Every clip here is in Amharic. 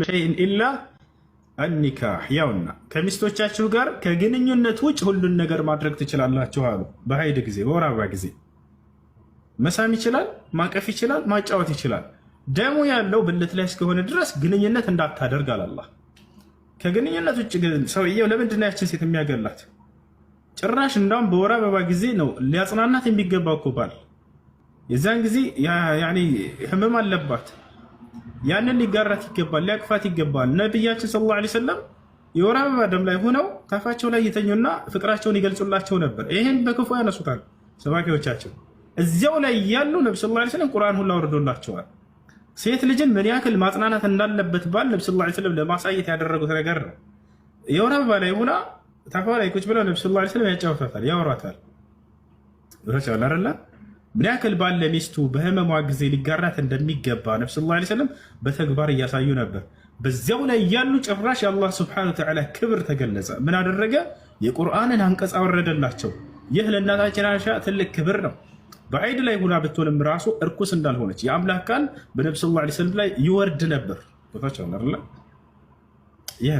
ሸይእን ኢላ አኒካህ ያውና ከሚስቶቻችሁ ጋር ከግንኙነት ውጭ ሁሉን ነገር ማድረግ ትችላላችሁ አሉ። በሀይድ ጊዜ፣ በወር አበባ ጊዜ መሳም ይችላል፣ ማቀፍ ይችላል፣ ማጫወት ይችላል። ደሙ ያለው ብልት ላይ እስከሆነ ድረስ ግንኙነት እንዳታደርግ አላህ። ከግንኙነት ውጭ ግን ሰውየው ለምንድን ነው ያችን ሴት የሚያገላት? ጭራሽ እንዳውም በወር አበባ ጊዜ ነው ሊያጽናናት የሚገባው እኮ ባል። የዛን ጊዜ ህመም አለባት። ያንን ሊጋራት ይገባል፣ ሊያቅፋት ይገባል። ነቢያችን ሰለላሁ ዐለይሂ ወሰለም የወር አበባ ደም ላይ ሆነው ታፋቸው ላይ የተኙና ፍቅራቸውን ይገልጹላቸው ነበር። ይሄን በክፉ ያነሱታል ሰባኪዎቻቸው። እዚያው ላይ ያሉ ነቢ ሰለላሁ ዐለይሂ ወሰለም ቁርአን ሁላ ወርዶላቸዋል። ሴት ልጅን ምን ያክል ማጽናናት እንዳለበት ባል ነቢ ሰለላሁ ዐለይሂ ወሰለም ለማሳየት ያደረጉት ነገር ነው። የወር አበባ ላይ ሆና ታፋ ላይ ቁጭ ብለው ነቢ ሰለላሁ ዐለይሂ ወሰለም ያጫውታታል፣ ያወራታል። ይወቻል አይደል? ምን ያክል ባል ለሚስቱ በህመሟ ጊዜ ሊጋራት እንደሚገባ ነቢ ሰለላሁ ዐለይሂ ወሰለም በተግባር እያሳዩ ነበር። በዚያው ላይ ያሉ ጭራሽ የአላህ ሱብሓነሁ ወተዓላ ክብር ተገለጸ። ምን አደረገ? የቁርአንን አንቀጽ አወረደላቸው። ይህ ለእናታችን አይሻ ትልቅ ክብር ነው። በዐይድ ላይ ሁና ብትሆንም ራሱ እርኩስ እንዳልሆነች የአምላክ ቃል በነቢ ሰለላሁ ዐለይሂ ወሰለም ላይ ይወርድ ነበር። ቦታቸው አይደለ? ይህ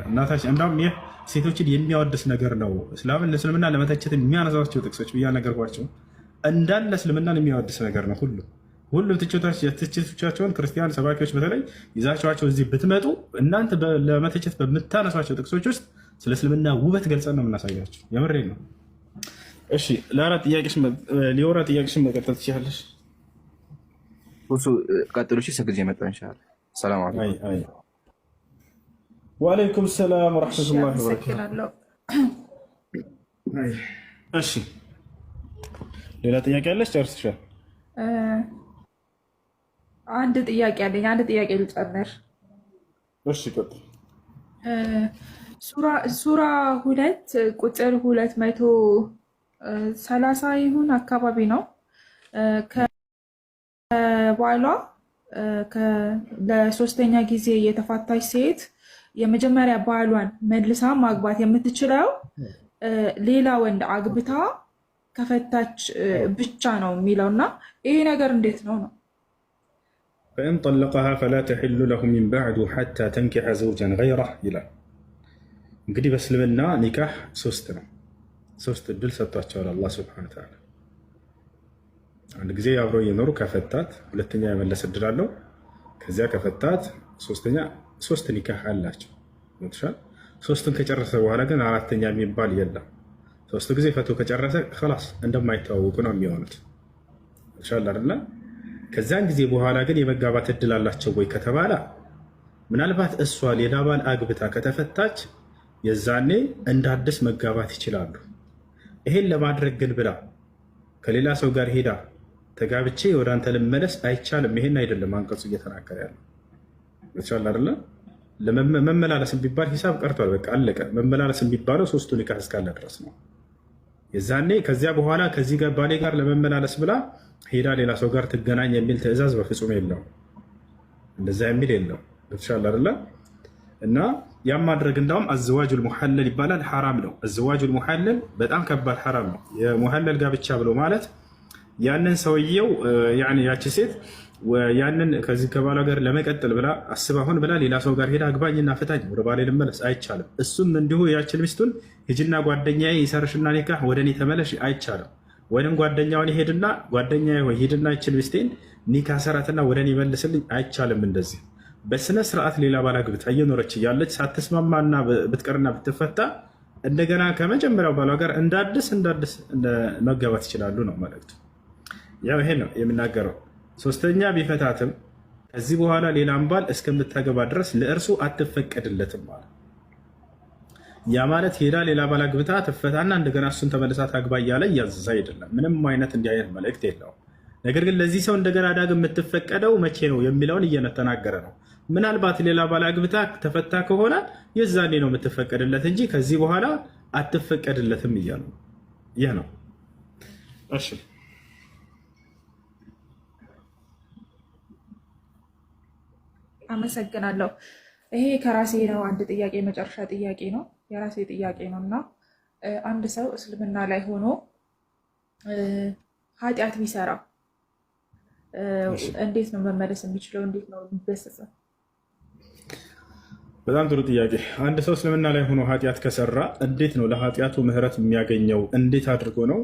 እናታችን እንዳውም ይህ ሴቶችን የሚያወድስ ነገር ነው። እስልምና ለመተቸት የሚያነሳቸው ጥቅሶች ብያ ነገርኳቸው እንዳለ እስልምናን የሚያወድስ ነገር ነው። ሁሉም ትችቶቻቸውን ክርስቲያን ሰባኪዎች በተለይ ይዛቸዋቸው እዚህ ብትመጡ እናንተ ለመተቸት በምታነሷቸው ጥቅሶች ውስጥ ስለ እስልምና ውበት ገልጸን ነው የምናሳያቸው። የምሬ ነው። እሺ ሊወራ ጥያቄሽን መቀጠል ትችላለሽ። ቀጥሎች ሰግጄ መጣ ኢንሻአላህ። ሰላም አለይኩም። ወአለይኩም ሰላም ወረሕመቱላሂ ወበረካቱህ። እሺ ሌላ ጥያቄ አለሽ? ጨርሰሻል? አንድ ጥያቄ አለኝ። አንድ ጥያቄ ልጨምር። እሺ ቀጥል። ሱራ 2 ቁጥር 230 ይሁን አካባቢ ነው። ከባሏ ለሶስተኛ ጊዜ የተፋታች ሴት የመጀመሪያ ባሏን መልሳ ማግባት የምትችለው ሌላ ወንድ አግብታ ከፈታች ብቻ ነው የሚለው እና ይሄ ነገር እንዴት ነው? ፈኢን ጠለቀሃ ፈላ ተሒሉ ለሁ ሚን በዕዱ ሐታ ተንኪሐ ዘውጀን ገይረህ ይላል። እንግዲህ በእስልምና ኒካህ ሶስት ነው። ሶስት እድል ሰጥቷቸዋል አላህ ሱብሓነሁ ወተዓላ። አንድ ጊዜ አብረው እየኖሩ ከፈታት ሁለተኛ የመለስ እድል አለው። ከዚያ ከፈታት ሶስተኛ ሶስት ኒካህ አላቸው። ሶስቱን ከጨረሰ በኋላ ግን አራተኛ የሚባል የለም። ሶስቱ ጊዜ ፈቶ ከጨረሰ خلاص እንደማይተዋወቁ ነው የሚሆኑት። ኢንሻአላህ አይደለ? ከዛን ጊዜ በኋላ ግን የመጋባት እድል አላቸው ወይ ከተባለ ምናልባት እሷ ሌላ ባል አግብታ ከተፈታች የዛኔ እንደ አዲስ መጋባት ይችላሉ። ይሄን ለማድረግ ግን ብላ ከሌላ ሰው ጋር ሄዳ ተጋብቼ ወደ አንተ ልመለስ አይቻልም። ይሄን አይደለም አንቀጹ እየተናገረ ያለው። ኢንሻአላህ አይደለ? ለመመላለስ ቢባል ሂሳብ ቀርቷል። በቃ አለቀ። መመላለስ የሚባለው ሶስቱ ኒካህ እስካለ ድረስ ነው። የዛኔ ከዚያ በኋላ ከዚህ ጋር ባሌ ጋር ለመመላለስ ብላ ሄዳ ሌላ ሰው ጋር ትገናኝ የሚል ትዕዛዝ በፍጹም የለው። እንደዛ የሚል የለው። ኢንሻአላህ አይደለ? እና ያም ማድረግ እንዳውም አዝዋጁል ሙሐለል ይባላል። ሐራም ነው። አዝዋጁል ሙሐለል በጣም ከባድ ሐራም ነው። የሙሐለል ጋብቻ ብሎ ማለት ያንን ሰውየው ያቺ ሴት ያንን ከዚህ ከባሏ ጋር ለመቀጠል ብላ አስባ ሆን ብላ ሌላ ሰው ጋር ሄዳ አግባኝና ፍታኝ ወደ ባሌ ልመለስ አይቻልም። እሱም እንዲሁ ያችን ሚስቱን ሂጂና ጓደኛዬ ይሰርሽና ኒካህ ወደ እኔ ተመለሽ አይቻልም። ወይም ጓደኛውን ይሄድና ጓደኛዬ ሆይ ሂድና ይችን ሚስቴን ኒካህ ሰራትና ወደ እኔ መልስልኝ አይቻልም። እንደዚህ በስነ ስርዓት ሌላ ባል አግብታ እየኖረች እያለች ሳትስማማና ብትቀርና ብትፈታ እንደገና ከመጀመሪያው ባሏ ጋር እንዳድስ መጋባት ይችላሉ ነው መልእክቱ። ያው ይሄ ነው የምናገረው። ሶስተኛ ቢፈታትም ከዚህ በኋላ ሌላም ባል እስከምታገባ ድረስ ለእርሱ አትፈቀድለትም ማለት። ያ ማለት ሄዳ ሌላ ባል አግብታ ትፈታና እንደገና እሱን ተመልሳ ታግባ እያለ እያዘዘ አይደለም። ምንም አይነት እንዲህ አይነት መልእክት የለውም። ነገር ግን ለዚህ ሰው እንደገና ዳግም የምትፈቀደው መቼ ነው የሚለውን እየተናገረ ነው። ምናልባት ሌላ ባል አግብታ ተፈታ ከሆነ የዛኔ ነው የምትፈቀድለት እንጂ ከዚህ በኋላ አትፈቀድለትም እያሉ ይህ ነው። እሺ አመሰግናለሁ። ይሄ ከራሴ ነው። አንድ ጥያቄ መጨረሻ ጥያቄ ነው፣ የራሴ ጥያቄ ነው እና አንድ ሰው እስልምና ላይ ሆኖ ኃጢአት ቢሰራ እንዴት ነው መመለስ የሚችለው? እንዴት ነው የሚበሰሰው? በጣም ጥሩ ጥያቄ። አንድ ሰው እስልምና ላይ ሆኖ ኃጢአት ከሰራ እንዴት ነው ለኃጢአቱ ምህረት የሚያገኘው? እንዴት አድርጎ ነው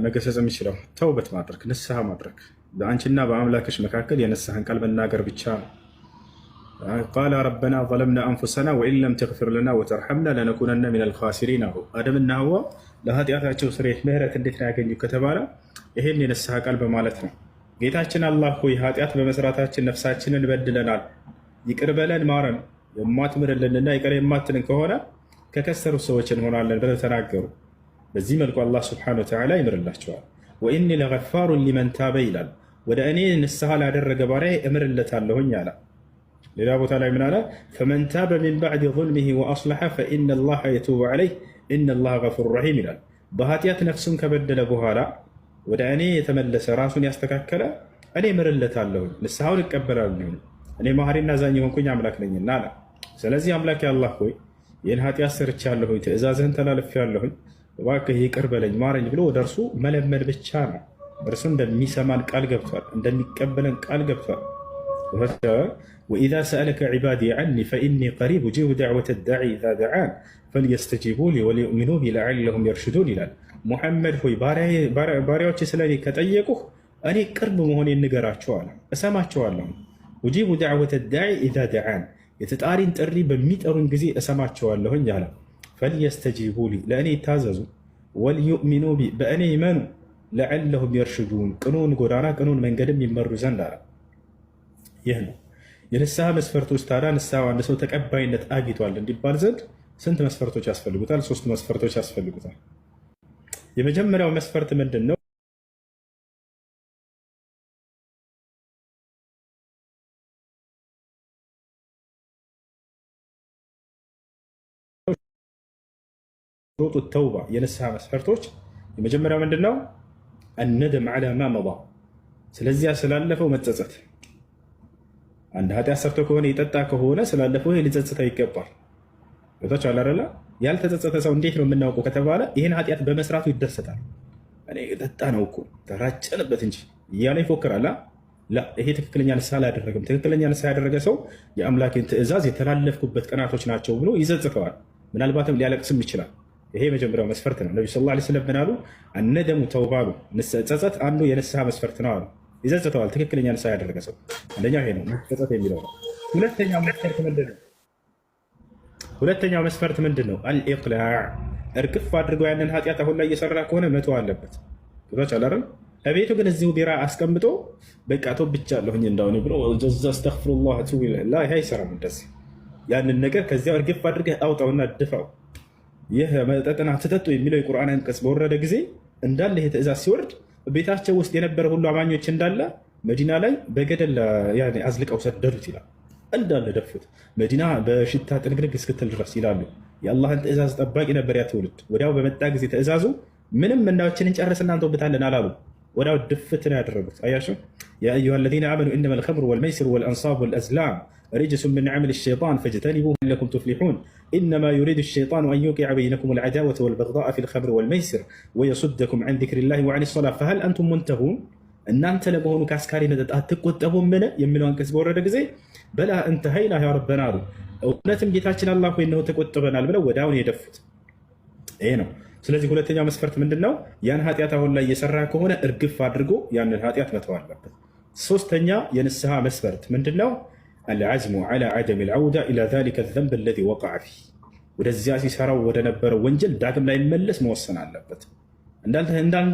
መገሰጽ የሚችለው? ተውበት ማድረግ፣ ንስሐ ማድረግ። በአንቺና በአምላክሽ መካከል የንስሐን ቃል መናገር ብቻ ነው። ቃለ ረበና ዘለምና አንፉሰና ወኢን ለም ተግፊር ለና ወተርሐምና ለነኩነነ ሚነል ኻሲሪን አሉ። አደምና ሐዋ ለኃጢአታቸው ስርየት ምህረት እንዴት ነው ያገኙ ከተባለ ይሄን የንስሐ ቃል በማለት ነው። ጌታችን አላህ ሆይ ኃጢአት በመስራታችን ነፍሳችንን በድለናል፣ ይቅር በለን ማረን። የማትምርልንና ይቅር የማትልን ከሆነ ከከሰሩ ሰዎች እንሆናለን ብለው ተናገሩ። በዚህ መልኩ አላህ ስብሐነሁ ወተዓላ ይምርላቸዋል። ወኢኒ ለገፋሩን ሊመን ታበ ይላል። ወደ እኔ ንስሐ ላደረገ ባሪያ እምርለታለሁኝ አለ። ሌላ ቦታ ላይ ምን አለ? ፈመን ታበ ሚን ባዕድ ዙልሚሂ ወአስለሐ ፈኢነላሃ የቱቡ ዐለይህ ኢነላሃ ገፉሩን ረሒም ይላል። በኃጢአት ነፍሱን ከበደለ በኋላ ወደ እኔ የተመለሰ ራሱን ያስተካከለ እኔ እምርለታለሁኝ፣ ንስሐውን እቀበላለሁ፣ እኔ መሐሪና አዛኝ የሆንኩኝ አምላክ ነኝና አለ። ስለዚህ አምላክ አላህ ሆይ ይህን ኃጢአት ሰርቻለሁኝ፣ ትእዛዝህን ተላልፌያለሁኝ፣ እባክህ ይቅር በለኝ ማረኝ ብሎ ወደ እርሱ መለመን ብቻ ነው። እርሱ እንደሚሰማን ቃል ገብቷል፣ እንደሚቀበለን ቃል ገብቷል። ወኢዛ ሰአለከ ዒባዲ ዐኒ ፈኢኒ ቀሪብ ኡጂቡ ደዕወተ ዳዒ ኢዛ ደዓን ፈልየስተጂቡ ሊ ወሊዩእሚኑ ቢ ለዐለሁም የርሹዱን ይላል። ሙሐመድ ሆይ ባሪያዎች ስለኔ ከጠየቁህ እኔ ቅርብ መሆኔን ንገራቸዋለሁ፣ እሰማቸዋለሁ። ኡጂቡ ደዕወተ ዳዒ ኢዛ ደዓን የተጣሪን ጥሪ በሚጠሩን ጊዜ እሰማቸዋለሁኝ አለ። ፈልየስተጂቡ ሊ ለእኔ ይታዘዙ፣ ወልዩእሚኑ ቢ በእኔ ይመኑ፣ ለዐለሁም የርሹዱን ቅኑን ጎዳና ቅኑን መንገድም ይመሩ ዘንድ አለ። ይህ ነው የንስሐ መስፈርቶች። ታዲያ ንስሐ አንድ ሰው ተቀባይነት አግኝቷል እንዲባል ዘንድ ስንት መስፈርቶች ያስፈልጉታል? 3 መስፈርቶች ያስፈልጉታል። የመጀመሪያው መስፈርት ምንድን ነው? ሹሩጡ ተውባ የንስሐ መስፈርቶች የመጀመሪያው ምንድን ነው? አነደም ዐላ ማ መዳ፣ ስለዚያ ስላለፈው መጸጸት። አንድ ኃጢአት ሰርቶ ከሆነ የጠጣ ከሆነ ስላለፈው ሊጸጸተው ይገባል። ቦታቸው አላረላ ያልተጸጸተ ሰው እንዴት ነው የምናውቀው ከተባለ ይህን ኃጢአት በመስራቱ ይደሰታል። እኔ የጠጣ ነው እኮ ተራጨንበት እንጂ እያለ ይፎክራል። ይሄ ትክክለኛ ንስሐ አላደረገም። ትክክለኛ ንስሐ ያደረገ ሰው የአምላኬን ትእዛዝ የተላለፍኩበት ቀናቶች ናቸው ብሎ ይጸጽተዋል። ምናልባትም ሊያለቅስም ይችላል። ይሄ የመጀመሪያው መስፈርት ነው። ነቢ ሰለላሁ ዐለይሂ ወሰለም ምን አሉ? አነደሙ ተውባ አሉ። ጸጸት አንዱ የንስሐ መስፈርት ነው አሉ። ይጸጽተዋል ትክክለኛ ንስሐ ያደረገ ሰው። አንደኛው ይሄ ነው ጸጸት የሚለው ነው። ሁለተኛው መስፈርት ምንድን ነው? ሁለተኛው መስፈርት ምንድን ነው? አልኢቅላዕ፣ እርግፍ አድርገው ያንን ኃጢአት አሁን ላይ እየሰራ ከሆነ መተው አለበት። ቶች አላረም ከቤቱ ግን እዚሁ ቢራ አስቀምጦ በቃ ተውብቻለሁኝ እንዳሁን ብሎ ጀዛ አስተግፊሩላህ ቱብ ላ ይሄ አይሰራም። እንደዚህ ያንን ነገር ከዚያው እርግፍ አድርገህ አውጣውና ድፋው። ይህ መጠጥና ትጠጡ የሚለው የቁርአን አንቀጽ በወረደ ጊዜ እንዳለ ይሄ ትእዛዝ ሲወርድ ቤታቸው ውስጥ የነበረ ሁሉ አማኞች እንዳለ መዲና ላይ በገደል አዝልቀው ሰደዱት ይላል። እንዳለ ደፉት። መዲና በሽታ ጥንግንግ እስክትል ድረስ ይላሉ። የአላህን ትእዛዝ ጠባቂ ነበር ያ ትውልድ። ወዲያው በመጣ ጊዜ ትእዛዙ ምንም እንዳዎችን እንጨርስ እናንተውበታለን አላሉ። ወዲያው ድፍት ነው ያደረጉት። አያችሁ ያ አዩሃ አለዚነ አመኑ ኢነማ አልኸምሩ ወልመይሲሩ ወልአንሳቡ ወልአዝላም ሪጅሱን ሚን ዐመሊ ሸይጣን ፈጅተኒቡሁ ለዐለኩም ቱፍሊሑን ኢነማ ዩሪዱ ሸይጣኑ አን ዩቂዐ በይነኩም አልዐዳወተ ወልበግዳአ ፊል ኸምሪ ወልመይሲር ወየሱደኩም ዐን ዚክሪላሂ ወዐኒ ሶላህ ፈሀል አንቱም ሙንተሁን። እናንተ ለመሆኑ ከአስካሪ መጠጥ አትቆጠቡምን የሚለው አንቀጽ በወረደ ጊዜ በላ እንተሀይና ያ ረበና አሉ። እውነትም ጌታችን አላህ ሆይ እነሆ ተቆጥበናል ብለው ወደ አሁን የደፉት ይሄ ነው። ስለዚህ ሁለተኛው መስፈርት ምንድን ነው? ያን ኃጢአት አሁን ላይ እየሰራ ከሆነ እርግፍ አድርጎ ያንን ኃጢአት መተው አለበት። ሶስተኛ የንስሐ መስፈርት ምንድን ነው? አልዓዝሙ ዐላ ዐደም አልዐውዳ ኢላ ዛሊከ ዘንብ አለዚ ወቀዐ ፊህ፣ ወደዚያ ሲሰራው ወደ ነበረው ወንጀል ዳግም ላይ መለስ መወሰን አለበት።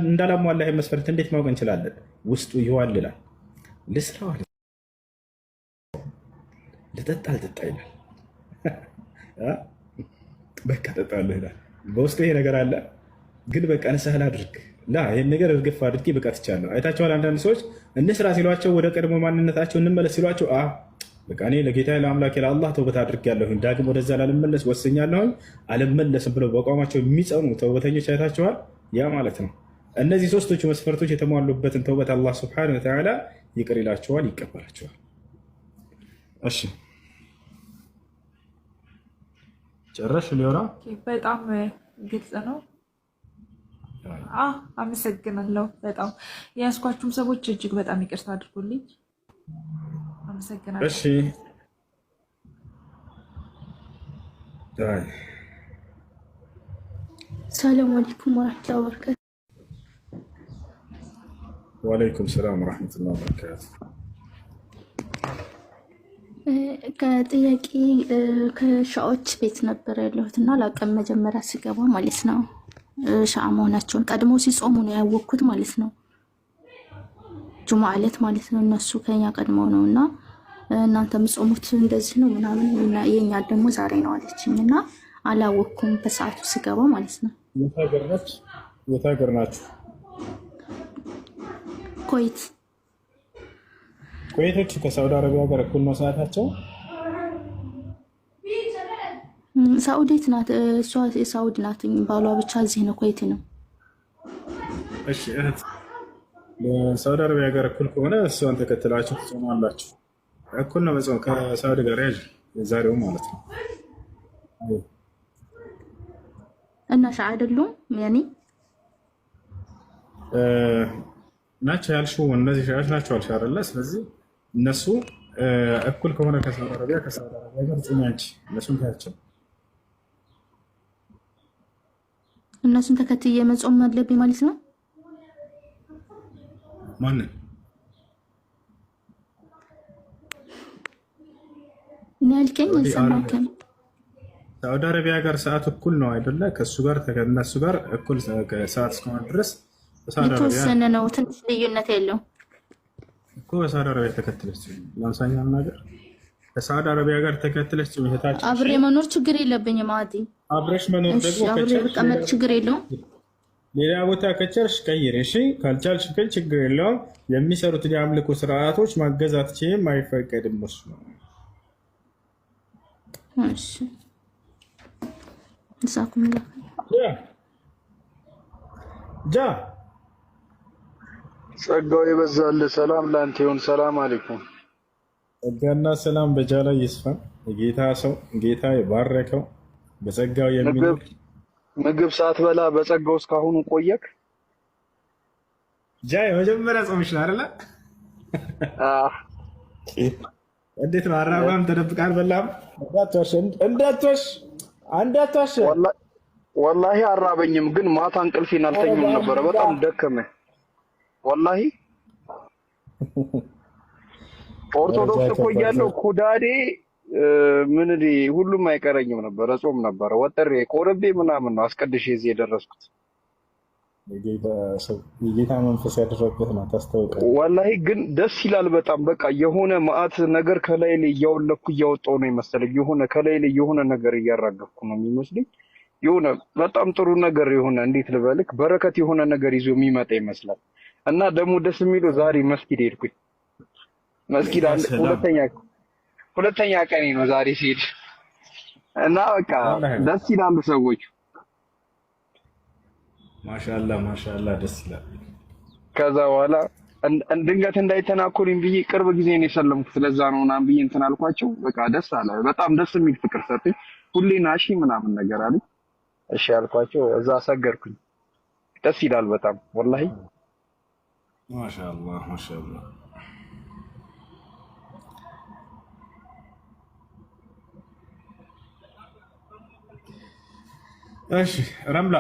እንዳላሟላ ይህን መስፈርት እንዴት ማወቅ እንችላለን? ውስጡ ይዋልላል። ልስራው ልጠጣ አልጠጣ ይላል። በቃ ጠጣለሁ ይላል። በውስጡ ይሄ ነገር አለ፣ ግን በቃ ንስሐ ላድርግ ይህን ነገር እርግፍ አድርጌ በቃ ትቻለሁ። አይታችኋል። አንዳንድ ሰዎች እንስራ ሲሏቸው ወደ ቀድሞ ማንነታቸው እንመለስ ሲሏቸው በቃ እኔ ለጌታ ለአምላክ ለአላህ ተውበት አድርጌያለሁኝ ዳግም ወደዛ ላልመለስ ወስኛለሁኝ አልመለስም ብለው በቋማቸው የሚጸኑ ተውበተኞች አይታችኋል። ያ ማለት ነው እነዚህ ሶስቶቹ መስፈርቶች የተሟሉበትን ተውበት አላህ ሱብሓነሁ ወተዓላ ይቅር ይላቸዋል፣ ይቀበላቸዋል። እሺ ጨረሽ ሊሆና በጣም ግልጽ ነው። አመሰግናለሁ። በጣም የያዝኳችሁም ሰዎች እጅግ በጣም ይቅርታ አድርጉልኝ። አመሰግናለሁ። እሺ السلام عليكم ورحمة الله وبركاته. وعليكم السلام ورحمة الله وبركاته. ከጥያቄ ከሻዎች ቤት ነበር ያለሁት እና ላቀም መጀመሪያ ሲገባ ማለት ነው ሻዓ መሆናቸውን ቀድሞ ሲጾሙ ነው ያወቅኩት ማለት ነው። ጁሙዓ ዕለት ማለት ነው እነሱ ከኛ ቀድመው ነው እና እናንተ የምጾሙት እንደዚህ ነው ምናምን እና የኛ ደግሞ ዛሬ ነው አለችኝ እና አላወቅኩም በሰዓቱ ሲገባ ማለት ነው። የት ሀገር ናችሁ? ኩዌት። ኩዌቶች ከሳውዲ አረቢያ ጋር እኩል ነው ሰዓታቸው? ሳኡዲት ናት እሷ የሳኡዲ ናት ባሏ ብቻ እዚህ ነው ኩዌት ነው። እሺ እህት ሳውዲ አረቢያ ጋር እኩል ከሆነ እሷን ተከትላችሁ ትጾማላችሁ። እኩል ነው መጾም ከሳውዲ ጋር ያዥ የዛሬው ማለት ነው። እና ሻዓ አይደሉም ያኔ ናቸው ያልሽው እነዚህ ሻዓዎች ናቸው አልሽ አይደለ? ስለዚህ እነሱ እኩል ከሆነ ከሳውዲ አረቢያ ጋር ጾም አንቺ እነሱን ታያቸው እነሱን ተከትዬ መጾም አለብኝ ማለት ነው። ማንን ናልከኝ ሰማከም ሳውዲ አረቢያ ጋር ሰዓት እኩል ነው አይደለ? ከሱ ጋር ከነሱ ጋር እኩል ሰዓት እስከሆነ ድረስ በሳውዲ አረቢያ የተወሰነ ነው፣ ትንሽ ልዩነት የለው እኮ። በሳውዲ አረቢያ ተከትለች ለምሳኛ ነገር ከሳውዲ አረቢያ ጋር ተከትለች እህታችን አብሬ መኖር ችግር የለብኝም። አዲ አብረሽ መኖር ደግሞ አብሬ ብቀመጥ ችግር የለውም። ሌላ ቦታ ከቻልሽ ቀይር፣ እሺ። ካልቻልሽ ግን ችግር የለውም። የሚሰሩት የአምልኮ ስርዓቶች ማገዝ አትችይም፣ አይፈቀድም። እሱ ነው። እሺ እንሳኩም ጃ ጸጋው ይበዛል። ሰላም ላንተ ይሁን። ሰላም አለይኩም። ጸጋና ሰላም በጃ ላይ ይስፈን። የጌታ ሰው ጌታ የባረከው በጸጋው የሚኖር ምግብ ሳትበላ በጸጋው እስካሁን ቆየክ። ጃ የመጀመሪያ ጾምሽ ነው አይደለ? እንዴት ነው? አራባም ተደብቃል በላም እንዳትዋሽ። ወላሂ አራበኝም፣ ግን ማታ እንቅልፌን አልተኛም ነበረ። በጣም ደከመ ወላሂ። ኦርቶዶክስ እኮ እያለሁ ኩዳዴ ምን ሁሉም አይቀረኝም ነበር። ጾም ነበረ ወጥሬ ቆርቤ ምናምን ነው አስቀድሼ እዚህ የደረስኩት። የጌታ መንፈስ ያደረበት ነው ታስታውቃለህ። ወላሂ ግን ደስ ይላል በጣም። በቃ የሆነ መዓት ነገር ከላይ ላይ እያወለኩ እያወጣሁ ነው ይመስለኝ። የሆነ ከላይ ላይ የሆነ ነገር እያራገፍኩ ነው የሚመስለኝ። የሆነ በጣም ጥሩ ነገር የሆነ እንዴት ልበልክ በረከት የሆነ ነገር ይዞ የሚመጣ ይመስላል። እና ደግሞ ደስ የሚለው ዛሬ መስጊድ ሄድኩኝ። መስጊድ ሁለተኛ ቀኔ ነው ዛሬ ሲሄድ እና በቃ ደስ ይላሉ ሰዎች። ማሻአላ ደስ ይላል። ከዛ በኋላ ድንገት እንዳይተናኮሉኝ ብዬ ቅርብ ጊዜ ነው የሰለምኩት። ለዛ ነው ምናምን ብዬ እንትን አልኳቸው። በቃ ደስ አለ። በጣም ደስ የሚል ፍቅር ሰጡኝ። ሁሌ ናሺ ምናምን ነገር አለኝ። እሺ አልኳቸው። እዛ ሰገርኩኝ። ደስ ይላል በጣም ወላሂ። ማሻአላ። እሺ ረምላ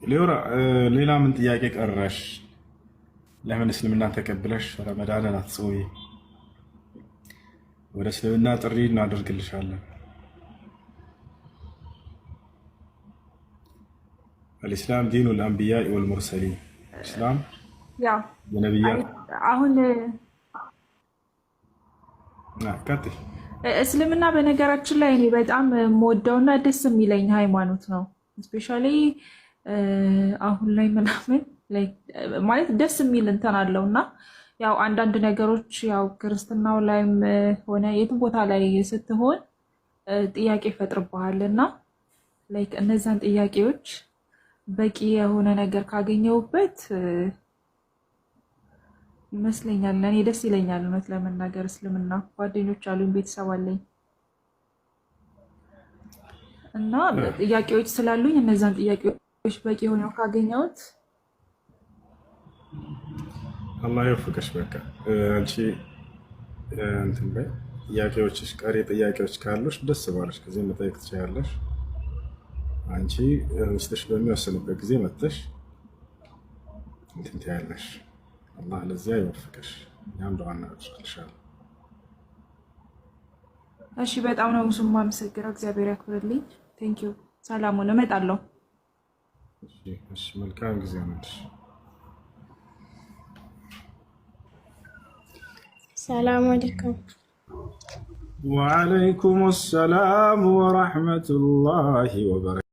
ሊዮራ ሌላ ምን ጥያቄ ቀረሽ? ለምን እስልምና ተቀብለሽ ረመዳንን አትጾሚ? ወደ እስልምና ጥሪ እናደርግልሻለን። الإسلام دين الأنبياء والمرسلين. الإسلام የነብያት አሁን ቀጥል። እስልምና በነገራችን ላይ እኔ በጣም የምወደውና ደስ የሚለኝ ሃይማኖት ነው። እስፔሻሊ አሁን ላይ ምናምን ማለት ደስ የሚል እንትን አለው እና ያው አንዳንድ ነገሮች ያው ክርስትናው ላይም ሆነ የትም ቦታ ላይ ስትሆን ጥያቄ ይፈጥርብሃል እና እነዛን ጥያቄዎች በቂ የሆነ ነገር ካገኘሁበት ይመስለኛል እኔ ደስ ይለኛል። እውነት ለመናገር እስልምና ጓደኞች አሉኝ፣ ቤተሰብ አለኝ እና ጥያቄዎች ስላሉኝ እነዛን ጥያቄዎች በቂ ሆነው ካገኘሁት አላህ ይወፍቅሽ። በቃ አንቺ እንትን በይ ጥያቄዎችሽ፣ ቀሪ ጥያቄዎች ካሉሽ ደስ ባለሽ ጊዜ መጠየቅ ትችላለሽ። አንቺ ውስጥሽ በሚወስንበት ጊዜ መጥተሽ እንትን ትያለሽ። አላህ ለዚያ ይወፍቅሽ። እኛም ዱዓ እናደርግልሻለን። እሺ፣ በጣም ነው እሱም ማመሰግነው። እግዚአብሔር ያክብርልኝ። ቴንኪው። ሰላሙን እመጣለሁ። እሺ፣ መልካም ጊዜ ነሽ። ሰላም አለይኩም። ወዐለይኩም ሰላም ወረሕመቱላሂ ወበረካቱህ።